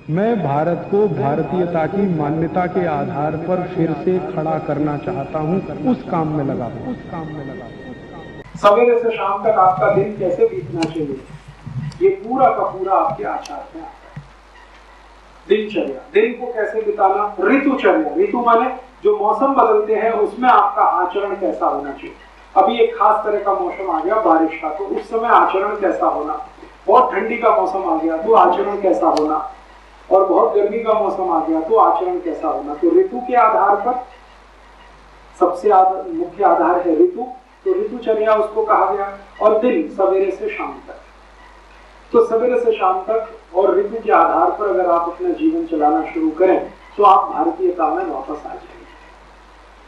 मैं भारत को भारतीयता की मान्यता के आधार पर फिर से खड़ा करना चाहता हूं, उस काम में लगा हूं। सवेरे से शाम तक आपका दिन कैसे बीतना चाहिए, ये पूरा का पूरा आपके आचार में आता है। दिनचर्या, दिन को कैसे बिताना, ऋतुचर्या, ऋतु माने जो मौसम बदलते हैं उसमें आपका आचरण कैसा होना चाहिए। अभी एक खास तरह का मौसम आ गया बारिश का, तो उस समय आचरण कैसा होना। बहुत ठंडी का मौसम आ गया तो आचरण कैसा होना, और बहुत गर्मी का मौसम आ गया तो आचरण कैसा होना। तो ऋतु के आधार पर सबसे मुख्य आधार है ऋतु, तो ऋतुचर्या उसको कहा गया। और दिन सवेरे से शाम तक, तो सवेरे से शाम तक और ऋतु के आधार पर अगर आप अपना जीवन चलाना शुरू करें तो आप भारतीयता में वापस आ जाएंगे।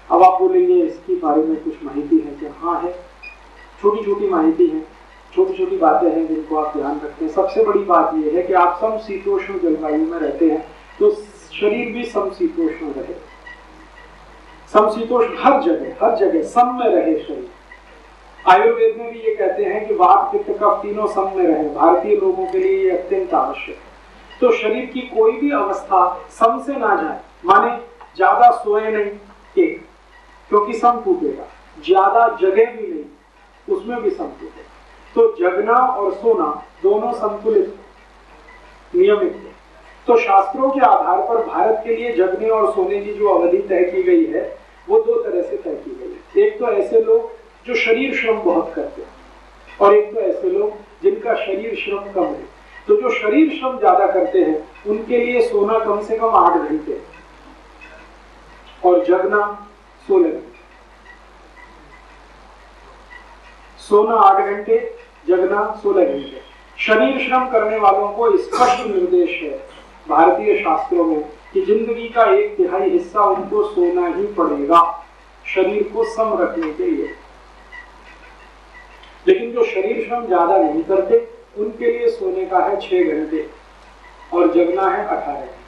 अब आप बोलेंगे इसके बारे में कुछ माहिती है क्या? हाँ है, छोटी छोटी माहिती है, छोटी छोटी बातें हैं जिनको आप ध्यान रखते हैं। सबसे बड़ी बात यह है कि आप समशीतोष्ण जलवायु में रहते हैं तो शरीर भी समशीतोष्ण रहे, समशीतोष्ण हर जगह सम में रहे शरीर। आयुर्वेद में भी ये कहते हैं कि वात पित्त कफ तीनों सम में रहे। भारतीय लोगों के लिए ये अत्यंत आवश्यक है। तो शरीर की कोई भी अवस्था सम से ना जाए, माने ज्यादा सोए नहीं एक, क्योंकि सम टूटेगा, ज्यादा जगह भी नहीं, उसमें भी सम टूटेगा। तो जगना और सोना दोनों संतुलित नियमित है। तो शास्त्रों के आधार पर भारत के लिए जगने और सोने की जो अवधि तय की गई है वो दो तरह से तय की गई है। एक तो ऐसे लोग जो शरीर श्रम बहुत करते हैं, और एक तो ऐसे लोग जिनका शरीर श्रम कम है। तो जो शरीर श्रम ज्यादा करते हैं उनके लिए सोना कम से कम 8 घंटे और जगना 16 घंटे। सोना 8 घंटे, जगना 16 घंटे। शरीर श्रम करने वालों को स्पष्ट निर्देश है भारतीय शास्त्रों में कि जिंदगी का 1/3 हिस्सा उनको सोना ही पड़ेगा शरीर को सम रखने के लिए। लेकिन जो शरीर श्रम ज्यादा नहीं करते उनके लिए सोने का है 6 घंटे और जगना है 18 घंटे।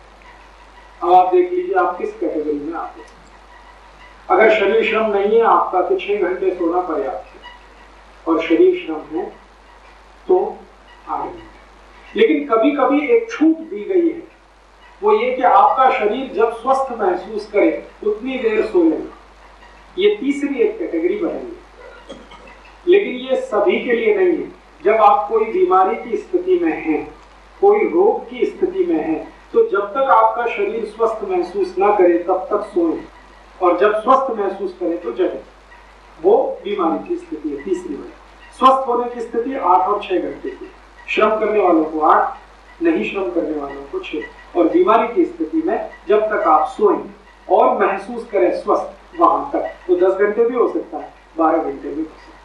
अब आप देख लीजिए आप किस कैटेगरी में आते हैं। अगर शरीर श्रम नहीं है आपका तो 6 घंटे सोना पर्याप्त है, और शरीर श्रम है तो 8 घंटे। लेकिन कभी कभी एक छूट दी गई है, वो ये कि आपका शरीर जब स्वस्थ महसूस करे उतनी देर सो लेना। ये तीसरी एक कैटेगरी बनेगी, लेकिन ये सभी के लिए नहीं है। जब आप कोई बीमारी की स्थिति में हैं, कोई रोग की स्थिति में हैं, तो जब तक आपका शरीर स्वस्थ महसूस ना करे तब तक सोएं, और जब स्वस्थ महसूस करे तो जगें। वो बीमारी की स्थिति है तीसरी वाली। स्वस्थ होने की स्थिति 8 और 6 घंटे की, श्रम करने वालों को 8, नहीं श्रम करने वालों को 6। और बीमारी की स्थिति में जब तक आप सोएं और महसूस करें स्वस्थ, वहां तक तो 10 घंटे भी हो सकता है, 12 घंटे भी हो सकता है।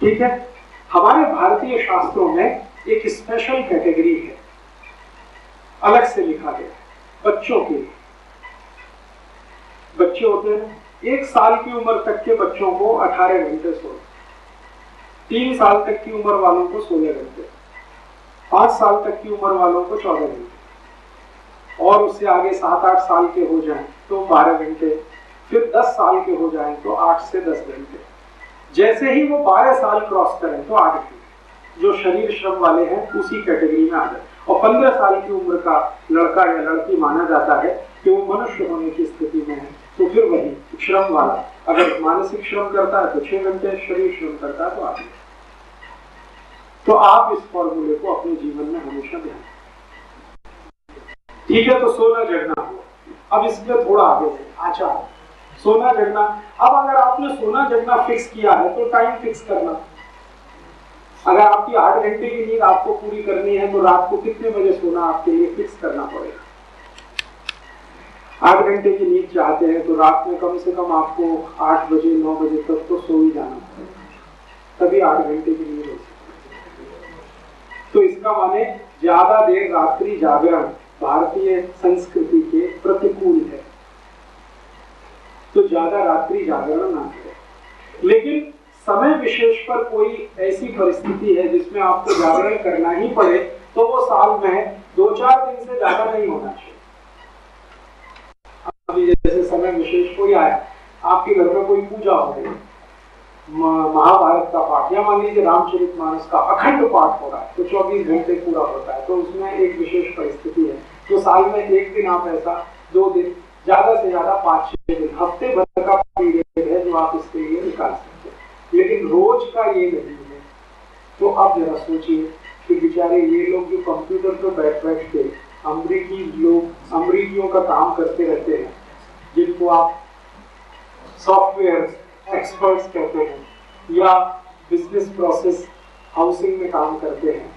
ठीक है। हमारे भारतीय शास्त्रों में एक स्पेशल कैटेगरी है, अलग से लिखा गया है बच्चों के लिए। बच्चे होते हैं 1 साल की उम्र तक के बच्चों को 18 घंटे सोना, 3 साल तक की उम्र वालों को 16 घंटे, 5 साल तक की उम्र वालों को 14 घंटे, और उससे आगे 7-8 साल के हो जाएं तो 12 घंटे, फिर 10 साल के हो जाएं तो 8 से 10 घंटे। जैसे ही वो 12 साल क्रॉस करें तो 8 घंटे। जो शरीर श्रम वाले हैं उसी कैटेगरी में आ जाए। और 15 साल की उम्र का लड़का या लड़की माना जाता है कि वो मनुष्य होने की स्थिति में है, तो फिर वही श्रम वाला अगर मानसिक श्रम करता है तो 6 घंटे, शरीर श्रम करता है तो 8 घंटे। तो आप इस फॉर्मूले को अपने जीवन में हमेशा ध्यान। ठीक है, तो सोना जगना हुआ। अब इसमें थोड़ा आगे आचार, सोना जगना। अब अगर आपने सोना जगना फिक्स किया है तो टाइम फिक्स करना। अगर आपकी 8 घंटे की नींद आपको पूरी करनी है तो रात को कितने बजे सोना आपके लिए फिक्स करना पड़ेगा। 8 घंटे की नींद चाहते हैं तो रात में कम से कम आपको 8 बजे 9 बजे तक तो सो ही जाना पड़ेगा, तभी 8 घंटे की नींद हो सकती है। तो इसका माने ज्यादा देर रात्रि जागरण भारतीय संस्कृति के प्रतिकूल है, तो ज्यादा रात्रि जागरण ना करें। लेकिन समय विशेष पर कोई ऐसी परिस्थिति है जिसमें आपको जागरण करना ही पड़े तो वो साल में 2-4 दिन से ज्यादा नहीं होना चाहिए। अभी जैसे समय विशेष कोई आया, आपके घर में कोई पूजा हो रही है, महाभारत का पाठ या मान लीजिए रामचरितमानस का अखंड पाठ हो रहा है तो 24 घंटे पूरा होता है, तो उसमें एक विशेष परिस्थिति साल में 1 दिन आप ऐसा, 2 दिन, ज्यादा से ज्यादा 5-6 दिन, हफ्ते भर का पीरियड है जो आप इसके लिए निकाल सकते हैं, लेकिन रोज का ये नहीं है। तो आप जरा सोचिए कि बेचारे ये लोग जो कंप्यूटर पर बैठ के अमरीकियों का काम करते रहते हैं, जिनको आप सॉफ्टवेयर एक्सपर्ट्स कहते हैं या बिजनेस प्रोसेस हाउसिंग में काम करते हैं,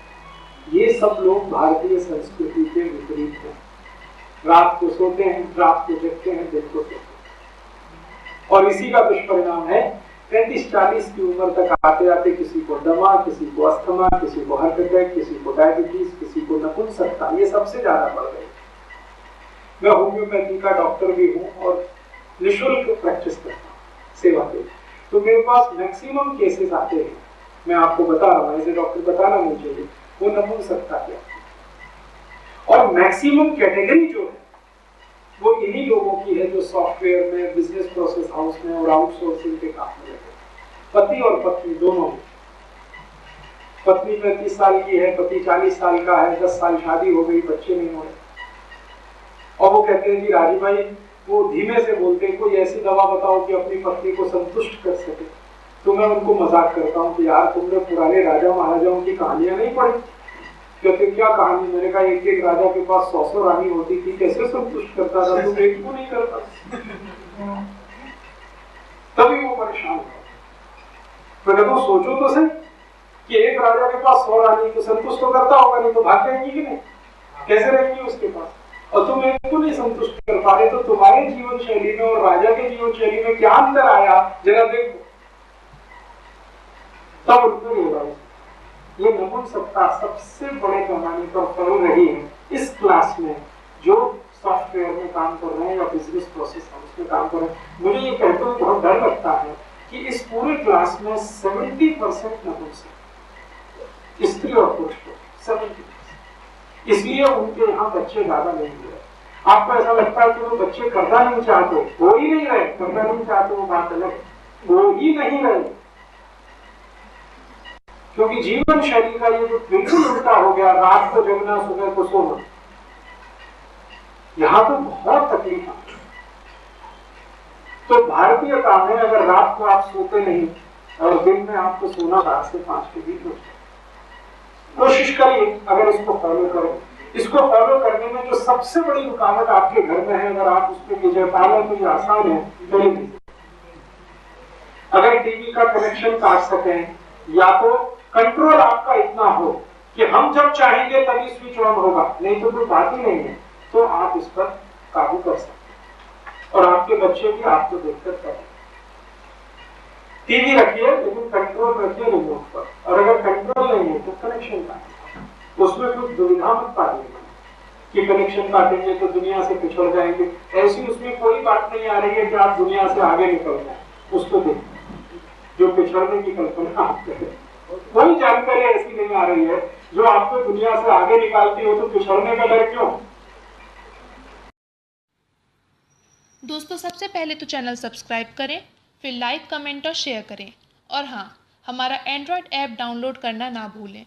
ये सब लोग भारतीय संस्कृति के विपरीत हैं। रात को सोते हैं, रात को जगते हैं, दिन को सोते हैं, और इसी का दुष्परिणाम है 35-40 की उम्र तक आते आते किसी को दमा, किसी को अस्थमा, किसी को हार्ट अटैक, किसी को डायबिटीज, किसी को नपुंसकता, ये सबसे ज्यादा बढ़ गई। मैं होम्योपैथी का डॉक्टर भी हूँ और निःशुल्क प्रैक्टिस करता हूँ सेवा के, तो मेरे पास मैक्सिमम केसेस आते हैं, मैं आपको बता रहा हूँ, ऐसे डॉक्टर बताना नहीं चाहिए, वो नपुंसकता क्या, और मैक्सिमम कैटेगरी जो है वो इन्हीं लोगों की है जो सॉफ्टवेयर में, बिजनेस प्रोसेस हाउस में और आउटसोर्सिंग के काम में लगे, पति और पत्नी दोनों। पत्नी 35 साल की है, पति 40 साल का है, 10 साल शादी हो गई, बच्चे नहीं हो रहे, और वो कहते हैं जी राजीव भाई, वो धीमे से बोलते हैं कोई ऐसी दवा बताओ कि अपनी पत्नी को संतुष्ट कर सके। तो मैं उनको मजाक करता हूँ कि यार तुमने पुराने राजा महाराजाओं की कहानियां नहीं पढ़ी? कहते क्या कहानी? मैंने कहा एक राजा के पास 100 रानी होती थी, कैसे संतुष्ट करता था, तुम एक को नहीं करता। तभी वो परेशान था। तो देखो सोचो तो सही कि एक राजा के पास 100 रानी, तो संतुष्ट तो करता होगा, नहीं तो भाग जाएंगी कि नहीं, कैसे रहेंगी उसके पास, और तुम एक को नहीं संतुष्ट कर पा रहे, तो तुम्हारे जीवन शैली में और राजा के जीवन शैली में क्या अंतर आया, जरा देखो। तब उनको रियलाइज, ये नपुंसकता सबसे बड़े पैमाने पर फैल रही है इस क्लास में जो सॉफ्टवेयर में काम कर रहे हैं या बिजनेस प्रोसेस हाउस में काम कर रहे हैं। मुझे ये कहते हुए बहुत डर लगता है कि इस पूरे क्लास में 70% नपुंसक, स्त्री और पुरुष को 70%, इसलिए उनके यहाँ बच्चे ज्यादा नहीं हुए। आपको ऐसा लगता है कि वो बच्चे करना नहीं चाहते, हो ही नहीं रहे, करना नहीं चाहते वो बात अलग, हो ही नहीं रहे, क्योंकि जीवन शैली का ये जो बिल्कुल उल्टा हो गया, रात को जगना, सुबह को सोना, यहां तो बहुत तकलीफ है। तो भारतीयता में अगर रात को आप सोते नहीं और दिन में आपको सोना 4 से 5 के बीच में, कोशिश करिए अगर इसको फॉलो करें। इसको फॉलो करने में जो सबसे बड़ी रुकावट आपके घर में है, अगर आप उस पर विजय पा लें तो ये आसान है। टेलीविजन, अगर टीवी का कनेक्शन काट सकें, या तो कंट्रोल आपका इतना हो कि हम जब चाहेंगे तभी स्विच ऑन होगा, नहीं तो कोई बात ही नहीं है, तो आप इस पर काबू कर सकते हैं और आपके बच्चे भी आपको देखकर करें। टीवी रखिए लेकिन कंट्रोल रखिए रिमोट पर, और अगर कंट्रोल नहीं है तो कनेक्शन काटिए, उसमें कुछ दुविधा मत पाइएगा कि कनेक्शन काटेंगे तो दुनिया से पिछड़ जाएंगे, ऐसी उसमें कोई बात नहीं आ रही है कि आप दुनिया से आगे निकल जाए, उसको देखिए जो पिछड़ने की कल्पना आप करें। कोई जानकारी ऐसी नहीं आ रही है जो आपको दुनिया से आगे निकालती हो, तो पिछड़ने का डर क्यों? दोस्तों सबसे पहले तो चैनल सब्सक्राइब करें, फिर लाइक, कमेंट और शेयर करें, और हाँ, हमारा एंड्रॉयड ऐप डाउनलोड करना ना भूलें।